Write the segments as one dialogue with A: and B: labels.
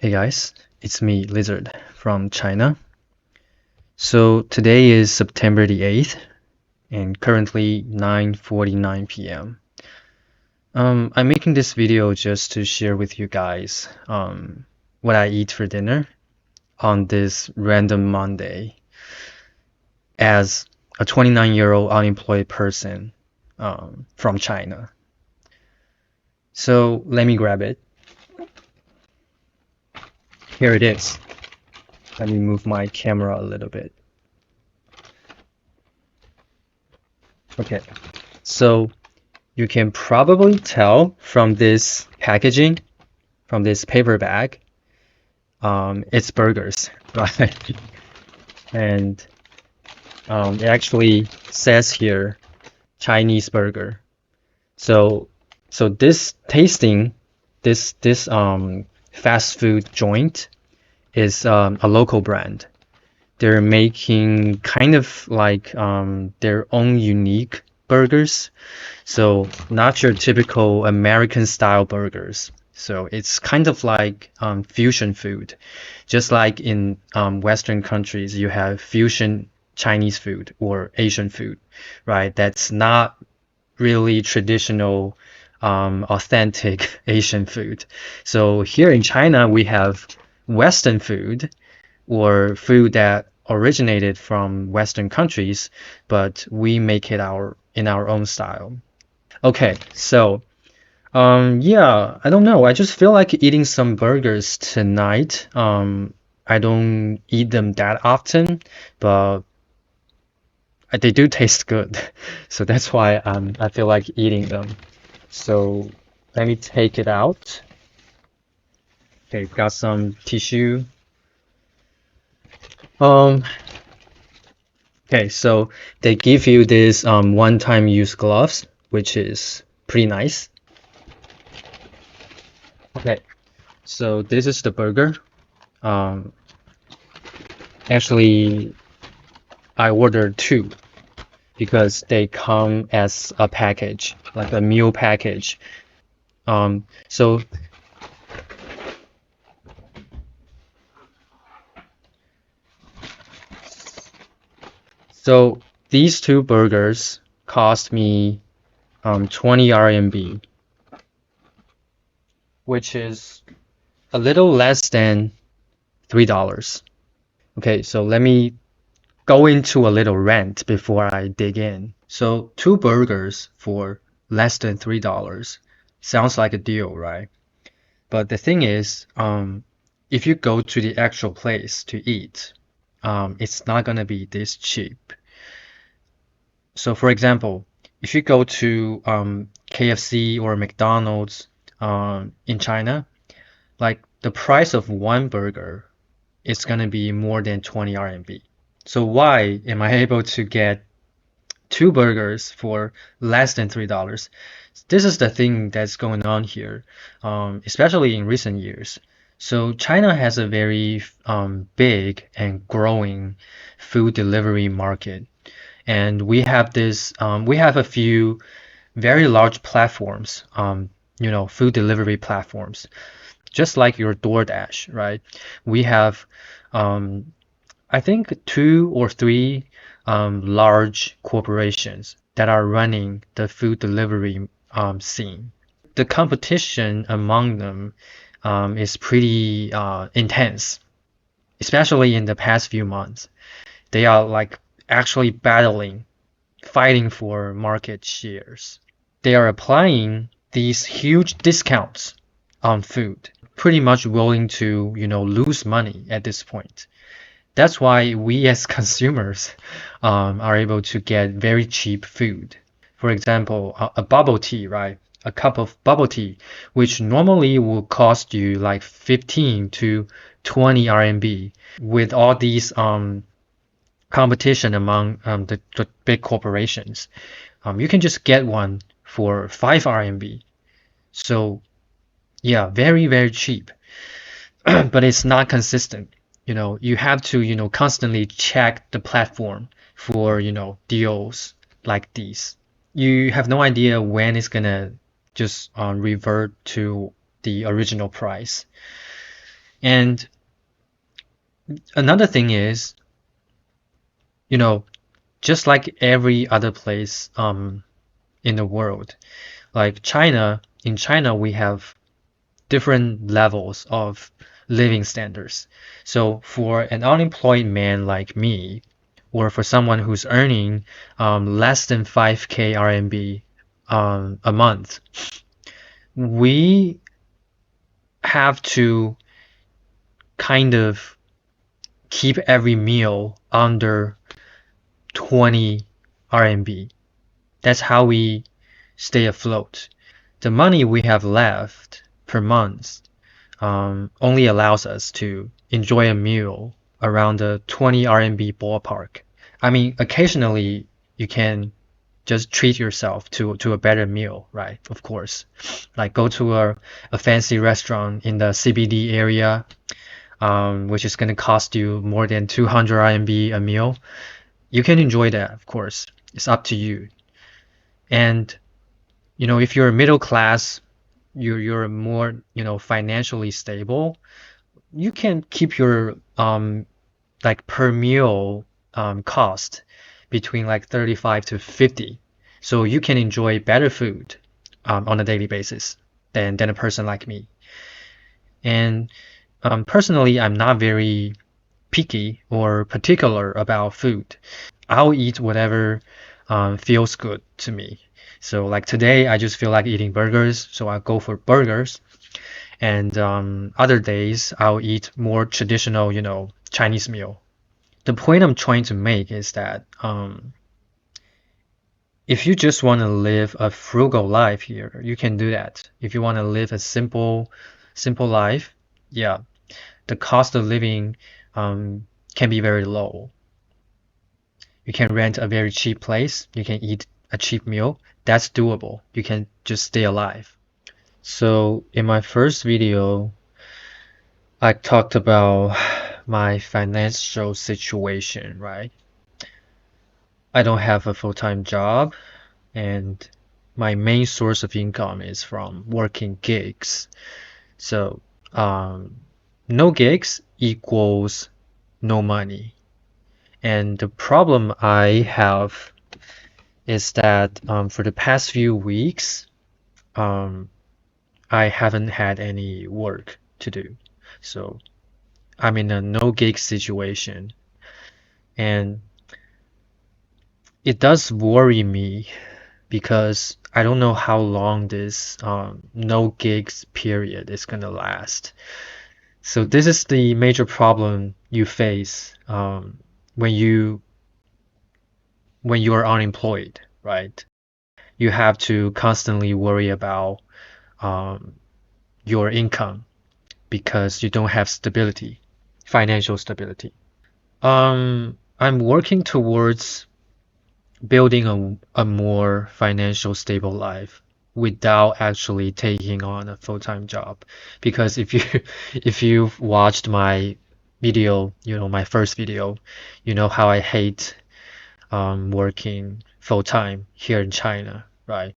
A: Hey guys, it's me, Lizard, from China. So today is September the 8th and currently 9:49 p.m. I'm making this video just to share with you guys what I eat for dinner on this random Monday as a 29-year-old unemployed person from China. So let me grab it. Here it is. Let me move my camera a little bit. Okay, so you can probably tell from this packaging, from this paper bag, it's burgers, right? And it actually says here Chinese burger. So this tasting, this fast food joint is a local brand. They're making kind of like their own unique burgers. So not your typical American style burgers. So it's kind of like fusion food. Just like in Western countries, you have fusion Chinese food or Asian food, right? That's not really traditional, authentic Asian food. So here in China, we have Western food or food that originated from Western countries, but we make it in our own style. Okay, so yeah, I don't know. I just feel like eating some burgers tonight. I don't eat them that often, but they do taste good. So that's why I feel like eating them. So let me take it out. Okay, got some tissue. Um, okay, so they give you this one-time use gloves, which is pretty nice. Okay, so this is the burger. Um, actually, I ordered two because they come as a package, like a meal package. Um, so so these two burgers cost me 20 RMB, which is a little less than $3. Okay, so let me go into a little rant before I dig in. So two burgers for less than $3 sounds like a deal, right? But the thing is, if you go to the actual place to eat, it's not gonna be this cheap. So for example, if you go to KFC or McDonald's in China, like the price of one burger is gonna be more than 20 RMB. So why am I able to get two burgers for less than $3? This is the thing that's going on here, especially in recent years. So China has a very big and growing food delivery market, and we have a few very large platforms, food delivery platforms, just like your DoorDash, right? We have um, I think two or three large corporations that are running the food delivery scene. The competition among them is pretty intense, especially in the past few months. They are like actually battling, fighting for market shares. They are applying these huge discounts on food, pretty much willing to, lose money at this point. That's why we as consumers are able to get very cheap food. For example, a bubble tea, right? A cup of bubble tea, which normally will cost you like 15 to 20 RMB. With all these competition among the big corporations, you can just get one for 5 RMB. So yeah, very, very cheap. But it's not consistent. You have to, constantly check the platform for, deals like these. You have no idea when it's gonna just revert to the original price. And another thing is, you know, just like every other place in the world, like in China we have different levels of living standards. So for an unemployed man like me, or for someone who's earning less than 5K RMB a month, we have to kind of keep every meal under 20 RMB. That's how we stay afloat. The money we have left per month only allows us to enjoy a meal around the 20 RMB ballpark. I mean, occasionally you can just treat yourself to a better meal, right? Of course. Like go to a fancy restaurant in the CBD area, which is going to cost you more than 200 RMB a meal. You can enjoy that, of course. It's up to you. And, if you're middle class, you're more, financially stable, you can keep your like per meal cost between like 35 to 50. So you can enjoy better food on a daily basis than a person like me. And personally, I'm not very picky or particular about food. I'll eat whatever feels good to me. So like today, I just feel like eating burgers, so I'll go for burgers. And other days, I'll eat more traditional, Chinese meal. The point I'm trying to make is that if you just want to live a frugal life here, you can do that. If you want to live a simple life, yeah, the cost of living can be very low. You can rent a very cheap place. You can eat a cheap meal. That's doable. You can just stay alive. So in my first video, I talked about my financial situation, right? I don't have a full-time job, and my main source of income is from working gigs. So, no gigs equals no money. And the problem I have is that for the past few weeks, um, I haven't had any work to do. So I'm in a no gig situation. And it does worry me because I don't know how long this no gigs period is gonna last. So this is the major problem you face when you are unemployed, right? You have to constantly worry about um, your income because you don't have stability, financial stability. I'm working towards building a more financial stable life without actually taking on a full-time job. Because if you've watched my video, my first video, you know how I hate working full-time here in China, right?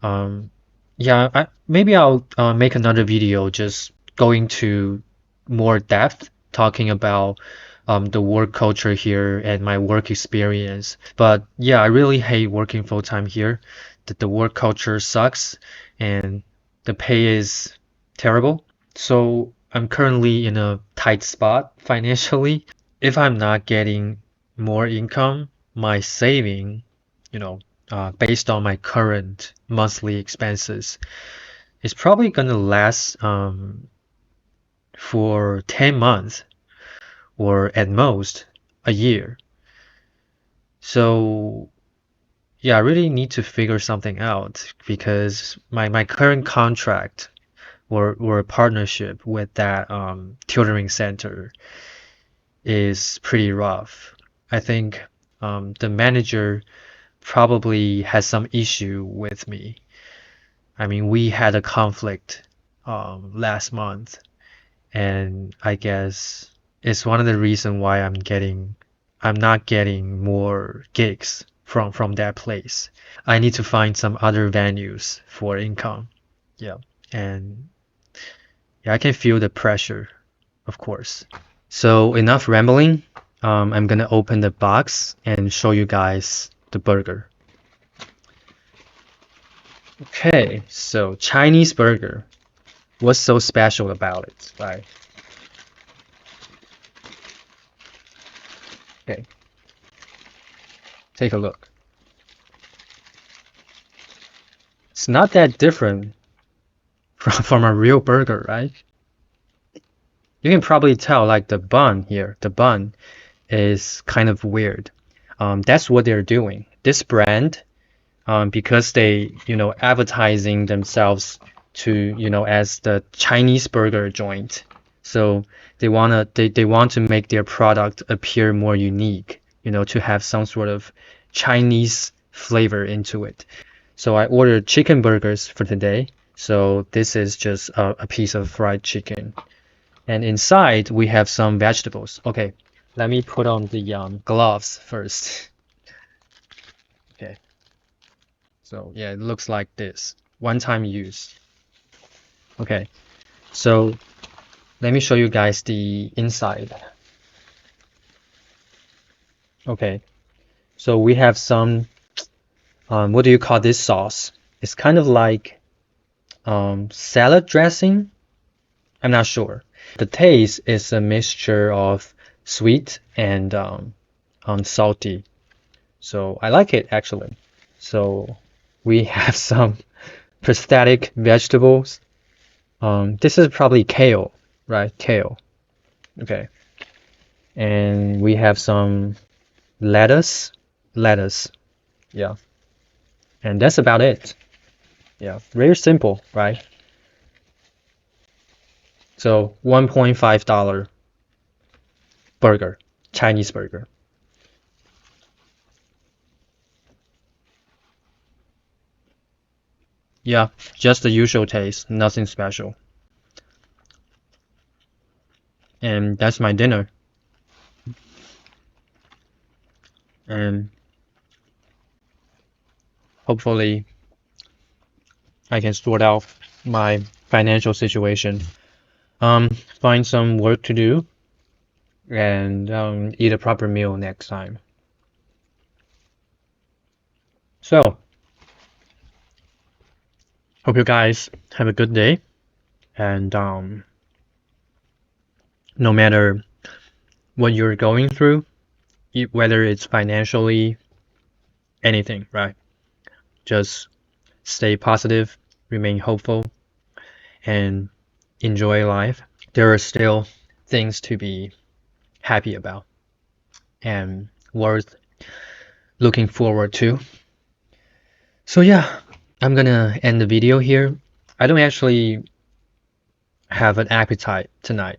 A: Um, yeah, maybe I'll make another video just going to more depth, talking about the work culture here and my work experience. But yeah, I really hate working full time here. The work culture sucks and the pay is terrible. So I'm currently in a tight spot financially. If I'm not getting more income, my saving, based on my current monthly expenses, is probably gonna last for 10 months or at most a year. So yeah, I really need to figure something out because my current contract or a partnership with that tutoring center is pretty rough. I think the manager probably has some issue with me. I mean, we had a conflict last month, and I guess it's one of the reasons why I'm not getting more gigs from that place. I need to find some other venues for income. Yeah, and yeah, I can feel the pressure. of course. So enough rambling. I'm gonna open the box and show you guys the burger. Okay, so Chinese burger. What's so special about it, right? Okay, take a look. It's not that different from a real burger, right? You can probably tell like the bun here, the bun is kind of weird. That's what they're doing. This brand, because they, advertising themselves to, as the Chinese burger joint. So they want to make their product appear more unique, to have some sort of Chinese flavor into it. So I ordered chicken burgers for today. So this is just a piece of fried chicken. And inside we have some vegetables. Okay, let me put on the gloves first. Okay, so yeah, it looks like this. One-time use. Okay, so let me show you guys the inside. Okay, so we have some, what do you call this sauce? It's kind of like salad dressing. I'm not sure. The taste is a mixture of sweet and salty. So I like it actually. So we have some prosthetic vegetables. This is probably kale, right? Kale. Okay. And we have some lettuce. Lettuce. Yeah. And that's about it. Yeah. Very simple, right? So $1.5 burger, Chinese burger. Yeah, just the usual taste, nothing special. And that's my dinner. And hopefully I can sort out my financial situation. Find some work to do and eat a proper meal next time. So, hope you guys have a good day. And no matter what you're going through, whether it's financially, anything, right? Just stay positive, remain hopeful, and enjoy life. There are still things to be happy about and worth looking forward to. So yeah, I'm gonna end the video here. I don't actually have an appetite tonight,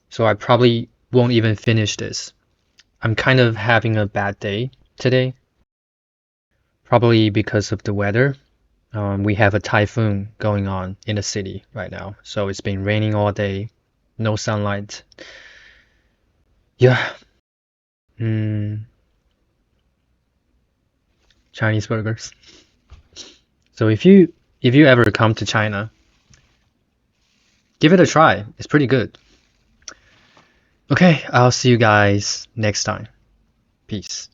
A: so I probably won't even finish this. I'm kind of having a bad day today, probably because of the weather. We have a typhoon going on in the city right now, so it's been raining all day, no sunlight. Yeah. Chinese burgers. So if you ever come to China, give it a try. It's pretty good. Okay, I'll see you guys next time. Peace.